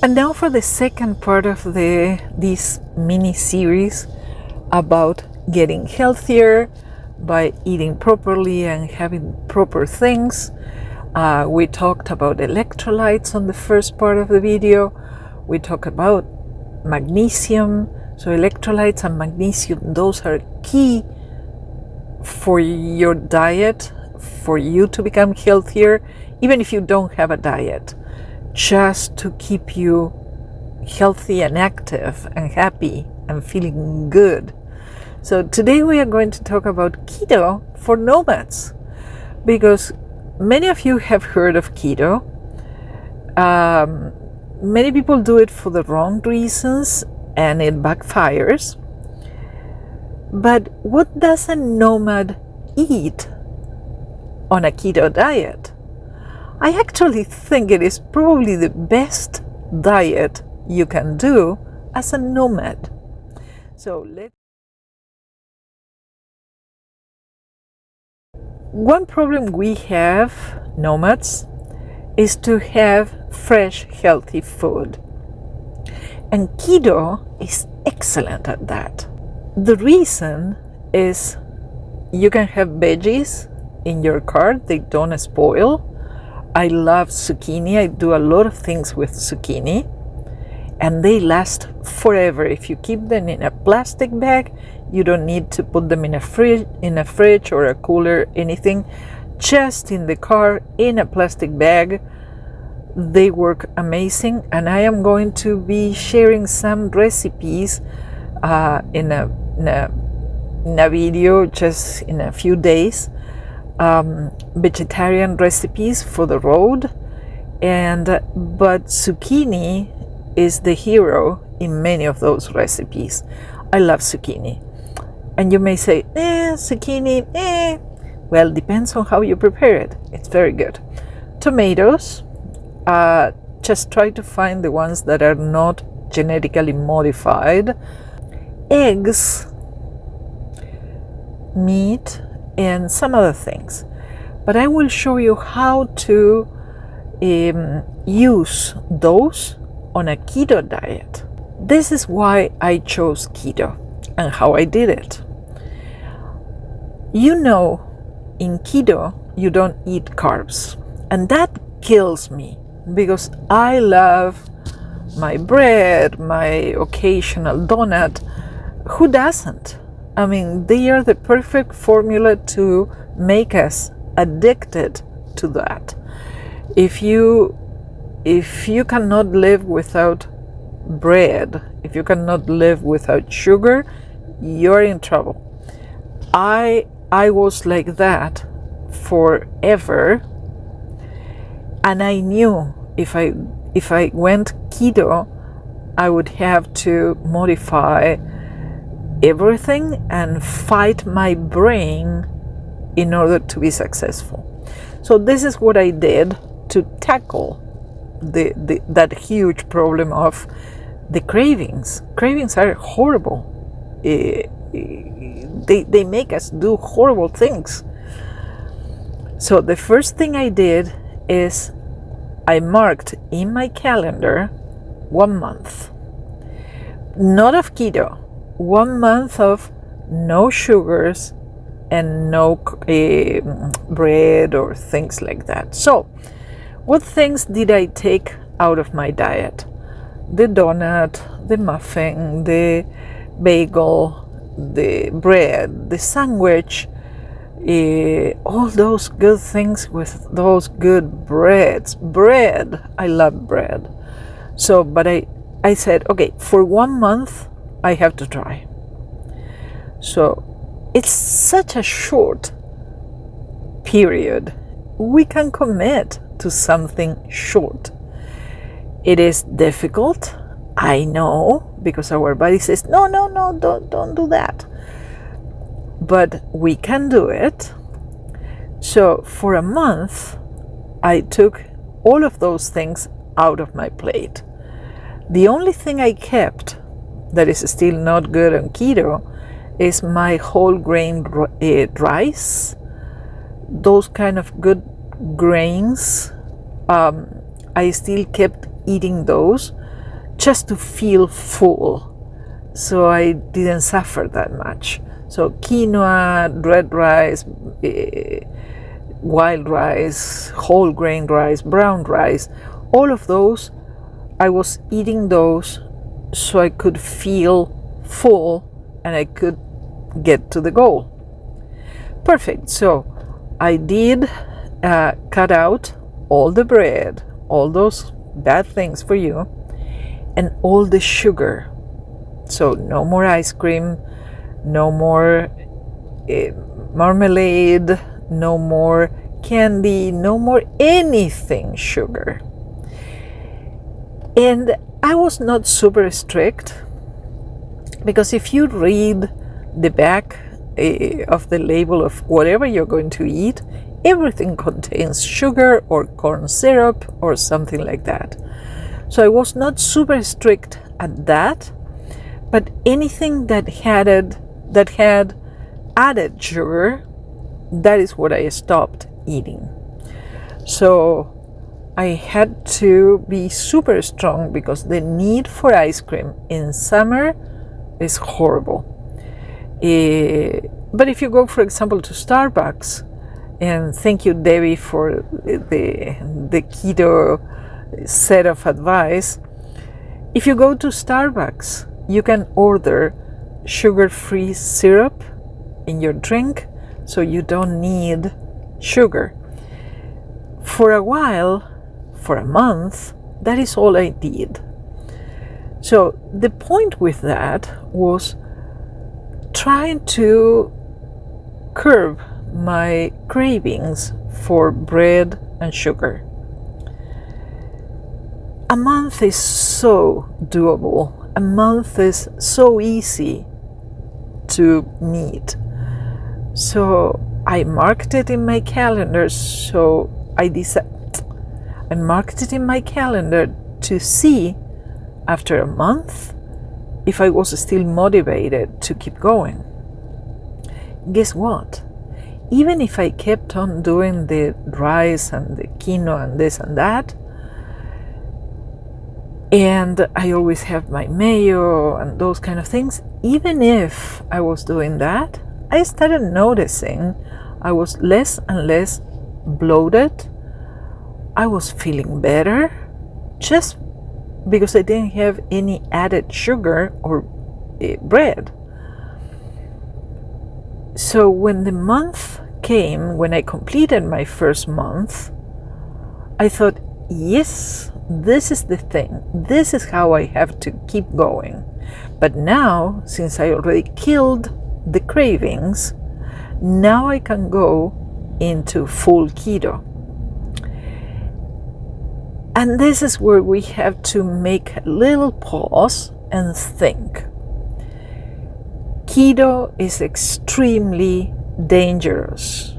And now for the second part of this mini series about getting healthier by eating properly and having proper things. We talked about electrolytes on the first part of the video. We talked about magnesium. So electrolytes and magnesium, those are key for your diet, for you to become healthier, even if you don't have a diet, just to keep you healthy and active and happy and feeling good. So today we are going to talk about keto for nomads, because many of you have heard of keto. Many people do it for the wrong reasons and it backfires. But what does a nomad eat on a keto diet? I actually think it is probably the best diet you can do as a nomad. So one problem we have, nomads, is to have fresh, healthy food. And keto is excellent at that. The reason is you can have veggies in your cart, they don't spoil. I love zucchini, I do a lot of things with zucchini, and they last forever. If you keep them in a plastic bag, you don't need to put them in a fridge or a cooler, anything. Just in the car, in a plastic bag, they work amazing. And I am going to be sharing some recipes in a video just in a few days, vegetarian recipes for the road. But zucchini is the hero in many of those recipes. I love zucchini. And you may say, zucchini, well, depends on how you prepare it. It's very good. Tomatoes, just try to find the ones that are not genetically modified. Eggs, meat, and some other things. But I will show you how to use those on a keto diet. This is why I chose keto and how I did it. You know, in keto, you don't eat carbs. And that kills me because I love my bread, my occasional donut. Who doesn't? I mean, they are the perfect formula to make us addicted to that. If you cannot live without bread, if you cannot live without sugar, you're in trouble. I was like that forever, and I knew if I went keto, I would have to modify everything and fight my brain in order to be successful. So this is what I did to tackle that huge problem of the cravings. Cravings are horrible. They make us do horrible things. So the first thing I did is I marked in my calendar 1 month, not of keto, 1 month of no sugars and no bread or things like that. So what things did I take out of my diet? The donut, the muffin, the bagel, the bread, the sandwich, all those good things with those good breads. Bread, I love bread. So, but I said, okay, for 1 month, I have to try. So it's such a short period. We can commit to something short. It is difficult, I know, because our body says, no, don't do that. But we can do it. So for a month, I took all of those things out of my plate. The only thing I kept that is still not good on keto is my whole grain rice, those kind of good grains. I still kept eating those, just to feel full. So I didn't suffer that much. So quinoa, red rice, wild rice, whole grain rice, brown rice, all of those, I was eating those so I could feel full and I could get to the goal. Perfect. So I did cut out all the bread, all those bad things for you, and all the sugar. So no more ice cream, no more marmalade, no more candy, no more anything sugar. And I was not super strict, because if you read the back of the label of whatever you're going to eat, everything contains sugar or corn syrup or something like that. So I was not super strict at that, but anything that had added sugar, that is what I stopped eating. So I had to be super strong, because the need for ice cream in summer is horrible. But if you go, for example, to Starbucks, and thank you, Debbie, for the keto set of advice. If you go to Starbucks, you can order sugar-free syrup in your drink, so you don't need sugar. For a while, for a month, that is all I did. So the point with that was trying to curb my cravings for bread and sugar. A month is so doable. A month is so easy to meet. So I marked it in my calendar. So I marked it in my calendar to see after a month if I was still motivated to keep going. Guess what? Even if I kept on doing the rice and the quinoa and this and that, and I always have my mayo and those kind of things, even if I was doing that, I started noticing I was less and less bloated. I was feeling better just because I didn't have any added sugar or bread. So when the month came, when I completed my first month, I thought, yes, this is the thing. This is how I have to keep going. But now, since I already killed the cravings, now I can go into full keto. And this is where we have to make a little pause and think. Keto is extremely dangerous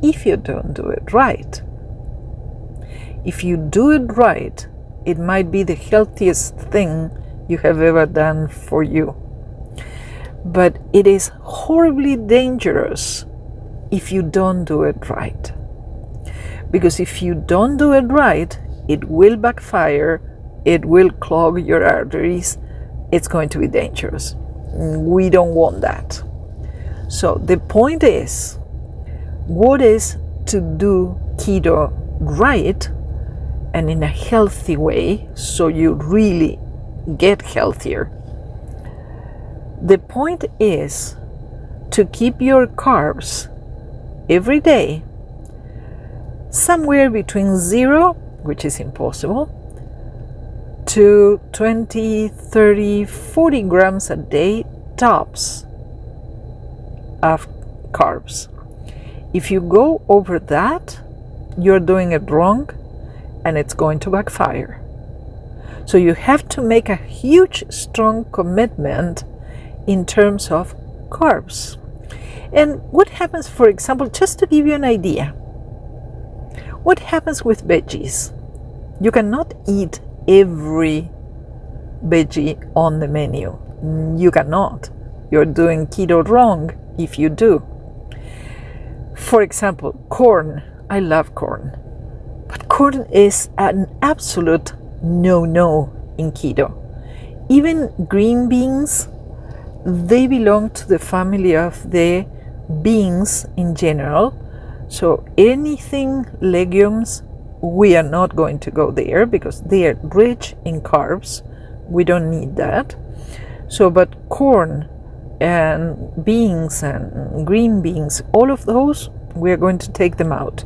if you don't do it right. If you do it right, it might be the healthiest thing you have ever done for you. But it is horribly dangerous if you don't do it right. Because if you don't do it right, it will backfire, it will clog your arteries, it's going to be dangerous. We don't want that. So the point is, what is to do keto right and in a healthy way, so you really get healthier? The point is to keep your carbs every day somewhere between 0, which is impossible, to 20, 30, 40 grams a day tops of carbs. If you go over that, you're doing it wrong and it's going to backfire. So you have to make a huge, strong commitment in terms of carbs. And what happens, for example, just to give you an idea, what happens with veggies? You cannot eat every veggie on the menu. You cannot. You're doing keto wrong if you do. For example, corn. I love corn. But corn is an absolute no-no in keto. Even green beans, they belong to the family of the beans in general. So anything legumes, we are not going to go there because they are rich in carbs. We don't need that. So, but corn and beans and green beans, all of those, we are going to take them out.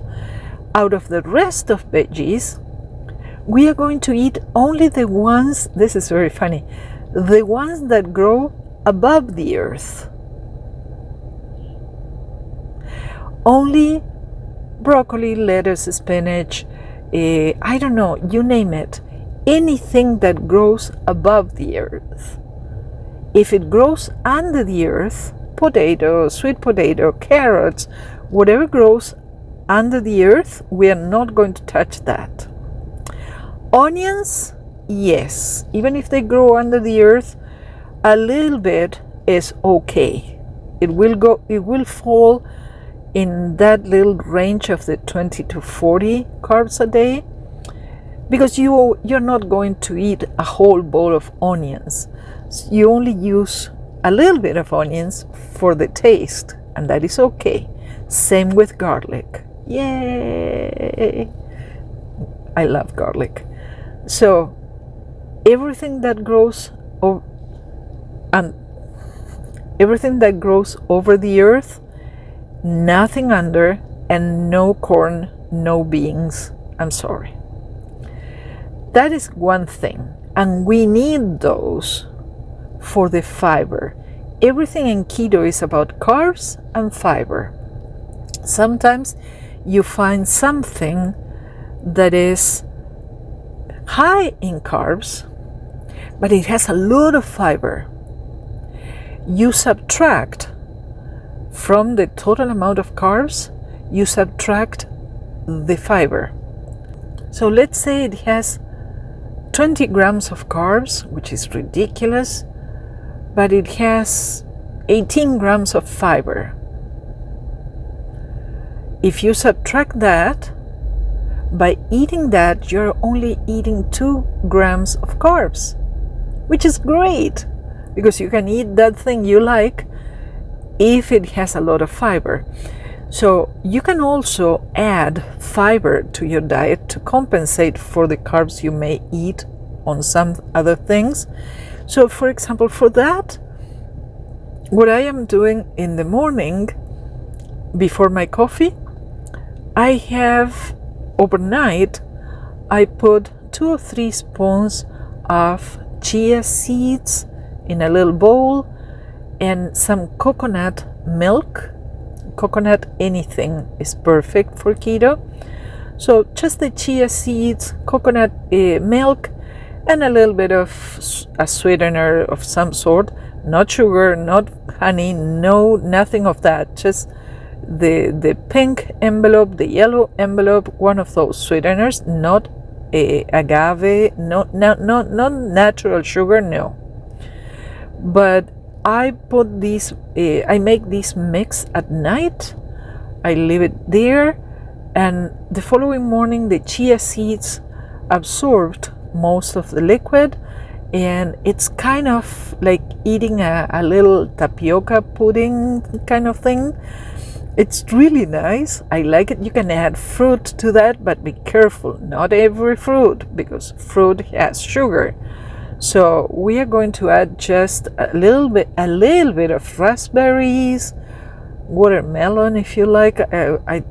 Out of the rest of veggies, we are going to eat only the ones, this is very funny, the ones that grow above the earth. Only broccoli, lettuce, spinach, I don't know, you name it. Anything that grows above the earth. If it grows under the earth, potato, sweet potato, carrots, whatever grows under the earth, we are not going to touch that. Onions, yes, even if they grow under the earth, a little bit is okay. It will fall in that little range of the 20 to 40 carbs a day, because you're not going to eat a whole bowl of onions. So you only use a little bit of onions for the taste, and that is okay. Same with garlic. Yay! I love garlic. So everything that grows over the earth, nothing under, and no corn, no beans. I'm sorry. That is one thing, and we need those for the fiber. Everything in keto is about carbs and fiber. Sometimes you find something that is high in carbs, but it has a lot of fiber. You subtract from the total amount of carbs, you subtract the fiber. So let's say it has 20 grams of carbs, which is ridiculous, but it has 18 grams of fiber. If you subtract that, by eating that, you're only eating 2 grams of carbs, which is great because you can eat that thing you like if it has a lot of fiber. So you can also add fiber to your diet to compensate for the carbs you may eat on some other things. So for example, for that, what I am doing in the morning before my coffee, I have overnight, I put 2 or 3 spoons of chia seeds in a little bowl and some coconut milk. Coconut anything is perfect for keto. So just the chia seeds, coconut milk, and a little bit of a sweetener of some sort. Not sugar, not honey, nothing of that. Just the pink envelope, the yellow envelope, one of those sweeteners, not agave, not natural sugar, no. But I put these, I make this mix at night, I leave it there, and the following morning the chia seeds absorbed most of the liquid, and it's kind of like eating a little tapioca pudding kind of thing. It's really nice. I like it. You can add fruit to that, but be careful, not every fruit, because fruit has sugar. So we are going to add just a little bit of raspberries, watermelon if you like. I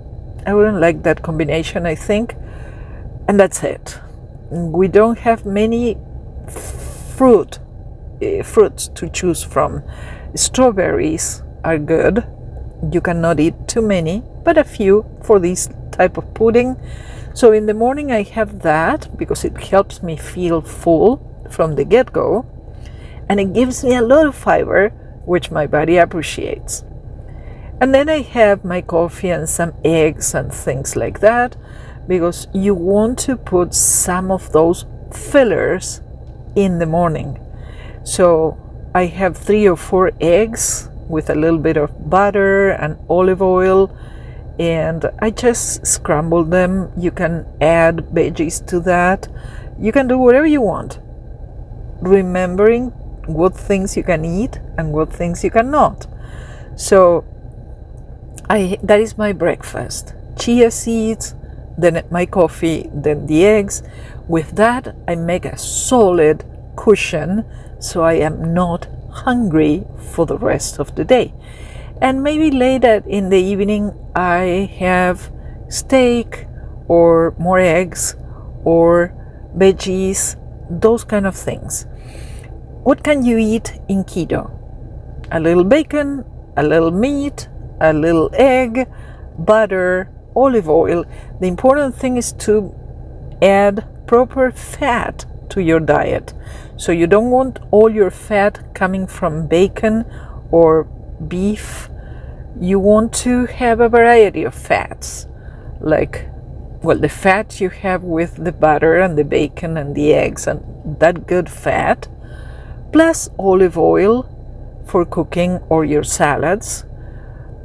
wouldn't like that combination, I think, and that's it. We don't have many fruits to choose from. Strawberries are good. You cannot eat too many, but a few for this type of pudding. So in the morning I have that because it helps me feel full from the get-go, and it gives me a lot of fiber, which my body appreciates. And then I have my coffee and some eggs and things like that, because you want to put some of those fillers in the morning. So I have 3 or 4 eggs with a little bit of butter and olive oil, and I just scramble them. You can add veggies to that. You can do whatever you want. remembering what things you can eat and what things you cannot. So that is my breakfast: chia seeds, then my coffee, then the eggs. With that, I make a solid cushion so I am not hungry for the rest of the day. And maybe later in the evening I have steak or more eggs or veggies, those kind of things. What can you eat in keto? A little bacon, a little meat, a little egg, butter, olive oil. The important thing is to add proper fat to your diet. So you don't want all your fat coming from bacon or beef. You want to have a variety of fats, like, well, the fat you have with the butter and the bacon and the eggs and that good fat, plus olive oil for cooking or your salads,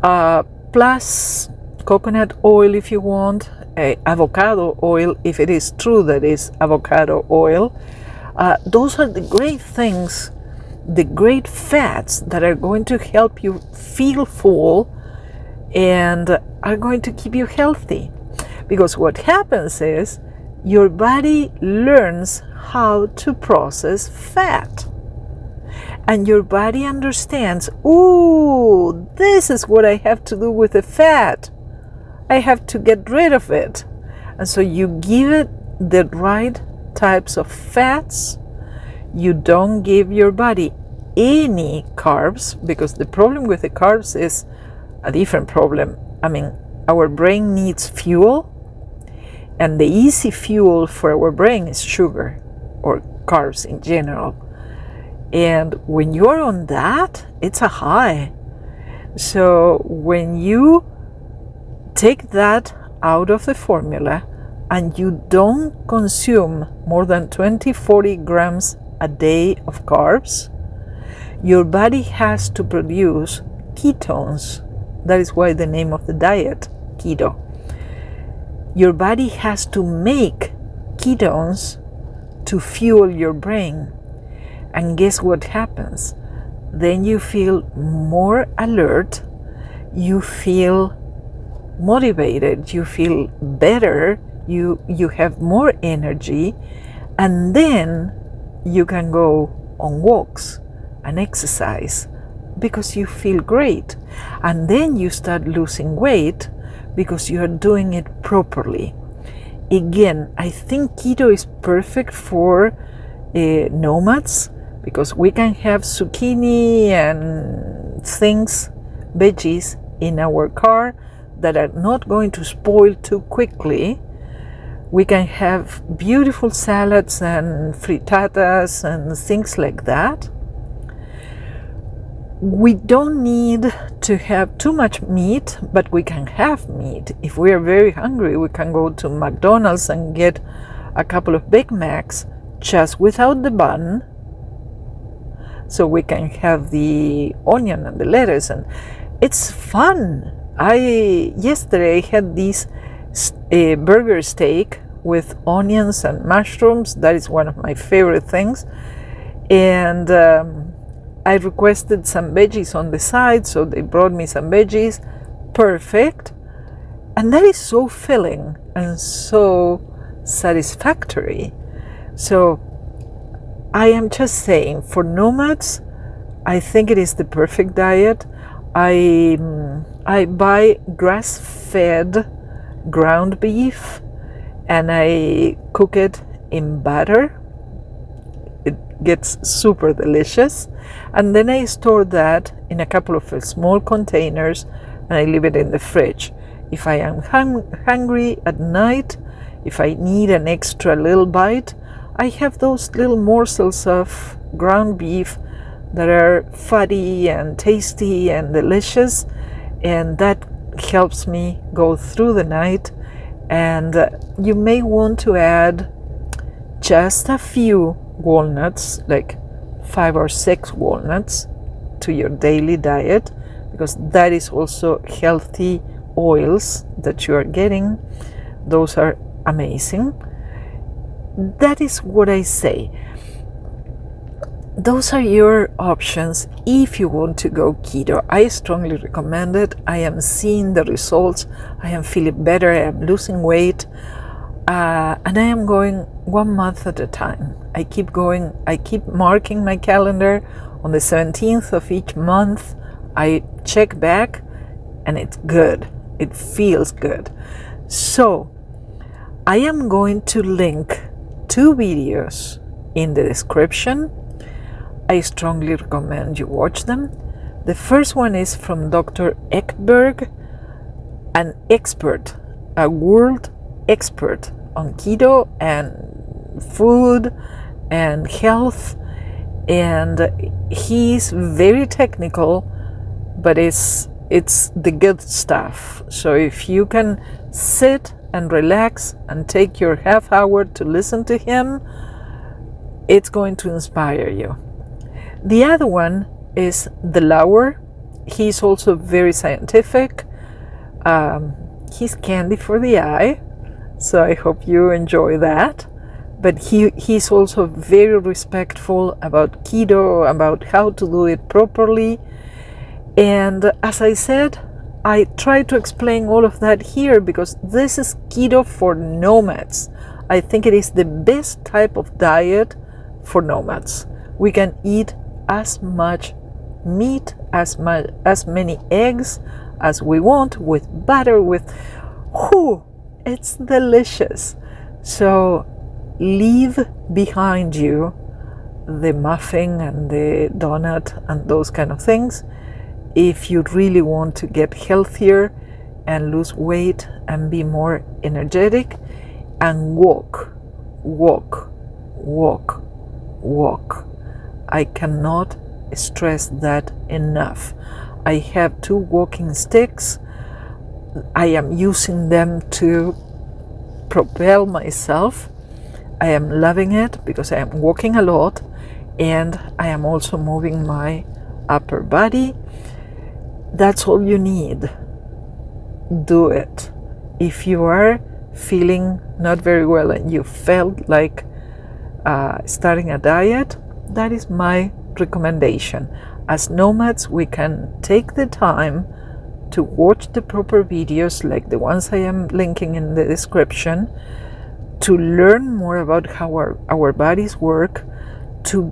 plus coconut oil if you want, avocado oil if it is true that it's avocado oil. Those are the great things, the great fats that are going to help you feel full and are going to keep you healthy. Because what happens is your body learns how to process fat. And your body understands, ooh, this is what I have to do with the fat. I have to get rid of it. And so you give it the right types of fats. You don't give your body any carbs, because the problem with the carbs is a different problem. I mean, our brain needs fuel, and the easy fuel for our brain is sugar or carbs in general. And when you're on that, it's a high. So when you take that out of the formula and you don't consume more than 20-40 grams a day of carbs, your body has to produce ketones. That is why the name of the diet, keto. Your body has to make ketones to fuel your brain. And guess what happens? Then you feel more alert, you feel motivated, you feel better, you have more energy, and then you can go on walks and exercise because you feel great. And then you start losing weight because you are doing it properly. Again, I think keto is perfect for nomads, because we can have zucchini and things, veggies in our car that are not going to spoil too quickly. We can have beautiful salads and frittatas and things like that. We don't need to have too much meat, but we can have meat. If we are very hungry, we can go to McDonald's and get a couple of Big Macs just without the bun, so we can have the onion and the lettuce, and it's fun. Yesterday had this burger steak with onions and mushrooms. That is one of my favorite things. And I requested some veggies on the side, so they brought me some veggies. Perfect. And that is so filling and so satisfactory. So I am just saying, for nomads, I think it is the perfect diet. I buy grass-fed ground beef and I cook it in butter. It gets super delicious. And then I store that in a couple of small containers and I leave it in the fridge. If I am hungry at night, if I need an extra little bite, I have those little morsels of ground beef that are fatty and tasty and delicious, and that helps me go through the night. And you may want to add just a few walnuts, like 5 or 6 walnuts, to your daily diet, because that is also healthy oils that you are getting. Those are amazing. That is what I say. those are your options if you want to go keto. I strongly recommend it. I am seeing the results. I am feeling better. I am losing weight. And I am going 1 month at a time. I keep going. I keep marking my calendar. On the 17th of each month, I check back, and it's good. It feels good. So I am going to link 2 videos in the description. I strongly recommend you watch them. The first one is from Dr. Ekberg, an expert, a world expert on keto and food and health, and he's very technical, but it's the good stuff. So if you can sit and relax and take your half hour to listen to him, it's going to inspire you. The other one is ZELLE. He's also very scientific. He's candy for the eye, so I hope you enjoy that. But he's also very respectful about keto, about how to do it properly. And as I said, I try to explain all of that here because this is keto for nomads. I think it is the best type of diet for nomads. We can eat as much meat, as many eggs as we want, with butter, it's delicious. So leave behind you the muffin and the donut and those kind of things if you really want to get healthier and lose weight and be more energetic, and walk. I cannot stress that enough. I have 2 walking sticks. I am using them to propel myself. I am loving it because I am walking a lot, and I am also moving my upper body. That's all you need. Do it. If you are feeling not very well and you felt like starting a diet, that is my recommendation. As nomads, we can take the time to watch the proper videos like the ones I am linking in the description, to learn more about how our bodies work, to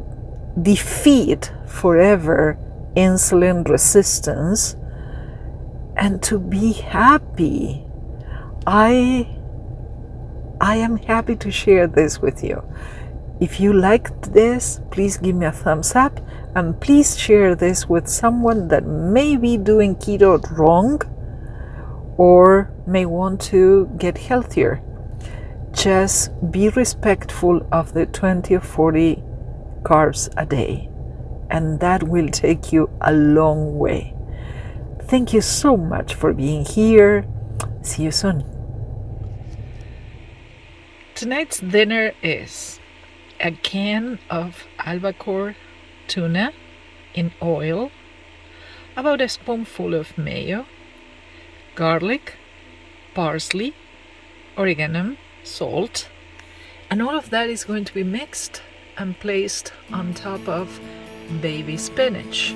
defeat forever insulin resistance, and to be happy. I am happy to share this with you. If you liked this, please give me a thumbs up, and please share this with someone that may be doing keto wrong or may want to get healthier. Just be respectful of the 20 or 40 carbs a day, and that will take you a long way. Thank you so much for being here. See you soon. Tonight's dinner is a can of albacore tuna in oil, about a spoonful of mayo, garlic, parsley, oregano, salt, and all of that is going to be mixed and placed on top of baby spinach.